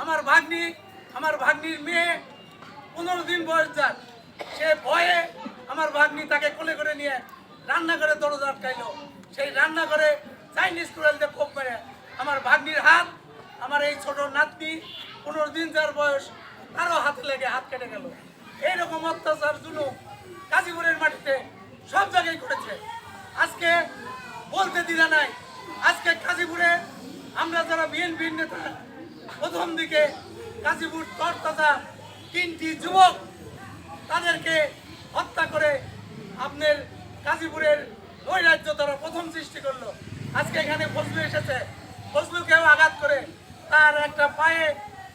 আমার ভাগ্নির মেয়ে 15 দিন বয়স যাক, সে ভয়ে আমার ভাগ্নি তাকে কোলে করে নিয়ে রান্নাঘরে দরজা আটকাইল। সেই রান্নাঘরে চাইনিজ কুড়াল দিয়ে কোপ মেরে আমার ভাগ্নির হাত, আমার এই ছোট নাতনি 15 দিন যার বয়স, তারও হাতে লেগে হাত কেটে গেল। এইরকম অত্যাচার জুলুম গাজীপুরের মাটিতে সব জায়গায় করেছে। আজকে বলতে দ্বিধা নাই, আজকে গাজীপুরে আমরা যারা বিএনপির নেতা, প্রথম দিকে গাজীপুর তরতাজা 3টি যুবক তাদেরকে হত্যা করে আপনার গাজীপুরের নৈরাজ্য তারা প্রথম সৃষ্টি করলো। আজকে এখানে ফজলু এসেছে, ফজলুকেও আঘাত করে তার একটা পায়ে,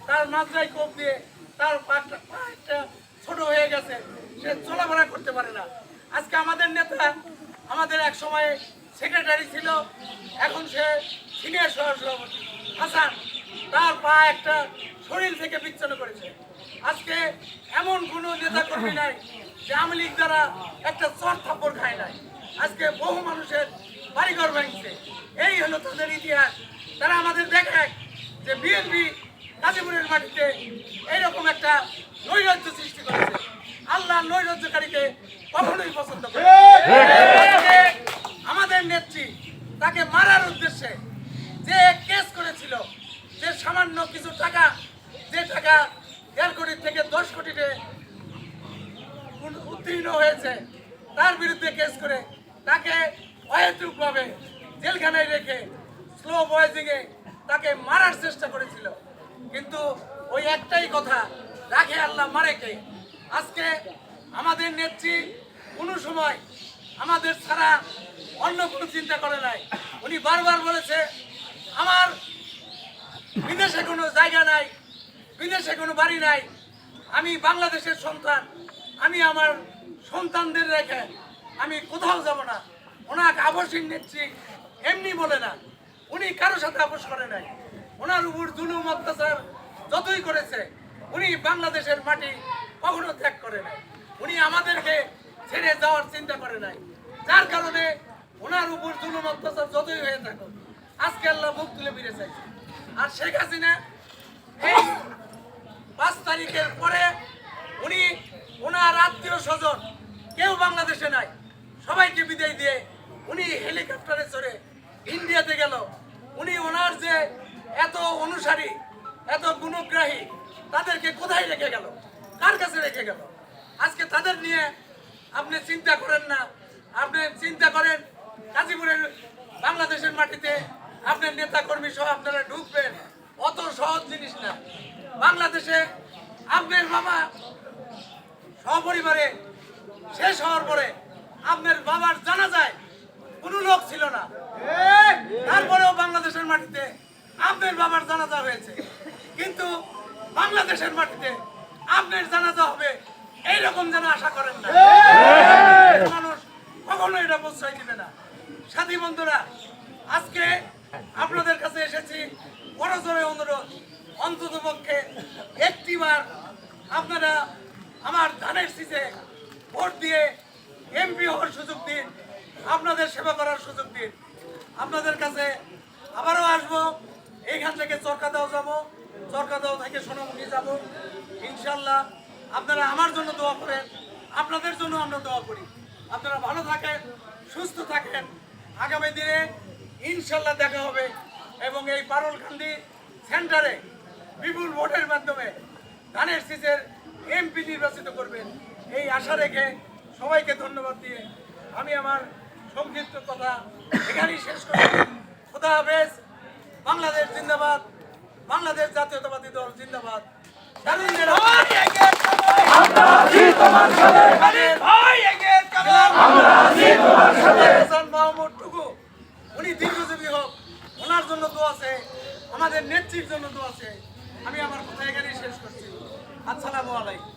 তার মাথায় কোপ দিয়ে তার পাটা ছোট হয়ে গেছে, সে চলাফেরা করতে পারে না। আজকে আমাদের নেতা, আমাদের এক সময় সেক্রেটারি ছিল, এখন সে সিনিয়র সহসভাপতি হাসান, তার পা একটা শরীর থেকে বিচ্ছিন্ন করেছে। আজকে এমন কোনো নেতা কর্মী নাই যে আওয়ামী লীগ দ্বারা একটা চর থাপ্পড় খায় নাই। আজকে বহু মানুষের বাড়িঘর ভাঙছে। এই হলো তাদের ইতিহাস। তারা আমাদের দেখায় যে বিএনপি গাজীপুরের মাটিতে এইরকম একটা নৈরাজ্য সৃষ্টি করেছে। আল্লাহ নৈরাজ্যকারীকে কখনোই পছন্দ করে। আমাদের নেত্রী তাকে মারার উদ্দেশ্যে যে কেস করেছিল, যে সামান্য কিছু টাকা, যে টাকা 1.5 কোটি থেকে 10 কোটিতে উত্তীর্ণ হয়েছে, তার বিরুদ্ধে কেস করে তাকে অহেতুকভাবে জেলখানায় রেখে স্লো পয়জিংয়ে তাকে মারার চেষ্টা করেছিল। কিন্তু ওই একটাই কথা, রাখে আল্লাহ মারে কে। আজকে আমাদের নেত্রী কোনো সময় আমাদের ছাড়া অন্য কোনো চিন্তা করে নাই। উনি বারবার বলেছে, আমার বিদেশে কোনো জায়গা নাই, বিদেশে কোনো বাড়ি নাই, আমি বাংলাদেশের সন্তান, আমি আমার সন্তানদের রেখে আমি কোথাও যাব না। ওনাকে আবশ্যিক নেত্রী এমনি বলে না, উনি কারোর সাথে আপোষ করে নাই। ওনার উপর জুলুম অত্যাচার যতই করেছে, উনি বাংলাদেশের মাটি কখনো ত্যাগ করে নাই। উনি আমাদেরকে ছেড়ে যাওয়ার চিন্তা করে নাই, যার কারণে ওনার উপর জুলুম অত্যাচার যতই হয়ে থাকুক, আজকে আল্লাহ মুখ তুলে ফিরে চাইছে। আর শেখ হাসিনা এই 5 তারিখের পরে উনি ওনার আত্মীয় স্বজন কেউ বাংলাদেশে নাই, সবাইকে বিদায় দিয়ে উনি হেলিকপ্টারে চড়ে ইন্ডিয়াতে গেল। উনি ওনার যে এত অনুসারী, এত গুণগ্রাহী, তাদেরকে কোথায় রেখে গেল, কার কাছে রেখে গেল? আজকে তাদের নিয়ে আপনি চিন্তা করেন না। আপনি চিন্তা করেন গাজীপুরের বাংলাদেশের মাটিতে আপনার নেতা কর্মী সহ আপনারা ঢুকবেন, অত সহজ জিনিস না। বাংলাদেশে আপনার বাবা সপরিবারে শেষ হওয়ার পরে আপনার বাবার জানাজায় কোনো লোক ছিল না, তারপরেও বাংলাদেশের মাটিতে আপনার বাবার জানাজা হয়েছে। কিন্তু বাংলাদেশের মাটিতে আপনার জানাজা হবে এইরকম যেন আশা করেন না। মানুষ কখনো এটা প্রশ্রয় দিবে না। সাথী বন্ধুরা, আজকে আপনাদের কাছে এসেছি করজোড়ে অনুরোধ, অন্তত পক্ষে একটিবার আপনারা আমার ধানের শীষে ভোট দিয়ে এমপি হওয়ার সুযোগ দিন, আপনাদের সেবা করার সুযোগ দিন। আপনাদের কাছে আবারও আসবো, এইখান থেকে চরকাদাও যাব, চরকাদাও থেকে সোনামুখী যাব। ইনশাল্লাহ আপনারা আমার জন্য দোয়া করেন, আপনাদের জন্য আমরা দোয়া করি। আপনারা ভালো থাকেন, সুস্থ থাকেন। আগামী দিনে ইনশাল্লাহ দেখা হবে এবং এই পারুলকান্দি সেন্টারে বিপুল ভোটের মাধ্যমে ধানের শীষের এমপি নির্বাচিত করবেন, এই আশা রেখে সবাইকে ধন্যবাদ দিয়ে আমি আমার সংক্ষিপ্ত কথা এখানেই শেষ করছি। খোদা হাফেজ। বাংলাদেশ জিন্দাবাদ, বাংলাদেশ জাতীয়তাবাদী দল জিন্দাবাদ। উনি দীর্ঘজীবী হোক, ওনার জন্য দোয়া আছে, আমাদের নেত্রীর জন্য দোয়া আছে। আমি আমার কথা এখানেই শেষ করছি। আসসালামু আলাইকুম।